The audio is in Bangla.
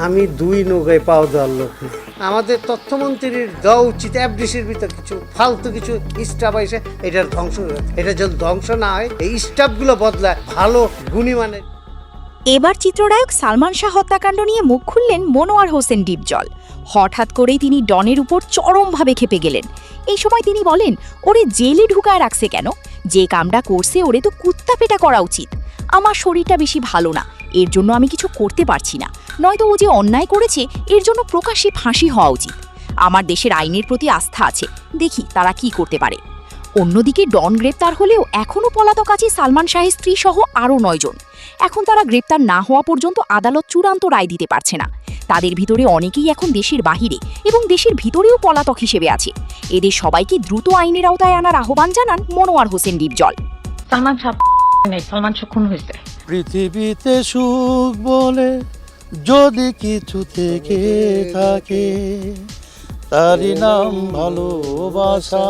আমি দুই নৌকায় পাও দেওয়ার লোক না। আমাদের তথ্যমন্ত্রীর দেওয়া উচিত এফডিসির ভিতর কিছু ফালতু কিছু স্টাফ এসে এটার ধ্বংস হয়ে যাচ্ছে। এটা যদি ধ্বংস না হয়, এই স্টাফগুলো বদলায় ভালো গুণীমানের। এবার চিত্রনায়ক সালমান শাহ হত্যাকাণ্ড নিয়ে মুখ খুললেন মনোয়ার হোসেন ডিপজল। হঠাৎ করেই তিনি ডনের উপর চরমভাবে ক্ষেপে গেলেন। এই সময় তিনি বলেন, ওরে জেলে ঢুকায় রাখছে কেন? যে কামটা করছে ওরে তো কুত্তা পেটা করা উচিত। আমার শরীরটা বেশি ভালো না, এর জন্য আমি কিছু করতে পারছি না, নয়তো ও যে অন্যায় করেছে এর জন্য প্রকাশ্যে ফাঁসি হওয়া উচিত। আমার দেশের আইনের প্রতি আস্থা আছে, দেখি তারা কি করতে পারে। অন্যদিকে ডন গ্রেপ্তার হলেও এখনও পলাতক আছে সালমান শাহের স্ত্রী সহ আরও ৯ জন। এখন তারা গ্রেপ্তার না হওয়া পর্যন্ত আদালত চূড়ান্ত রায় দিতে পারছে না। তাদের ভিতরে অনেকেই এখন দেশের বাহিরে এবং দেশের ভিতরেও পলাতক হিসেবে আছে। এদের সবাইকে দ্রুত আইনের আওতায় আনার আহ্বান জানান মনোয়ার হোসেন ডিপজল। সালমান শাহ নেই, সালমান শাহ খুন হয়েছে। পৃথিবীতে সুখ বলে যদি কিছু থেকে থাকে, তারই নাম ভালোবাসা।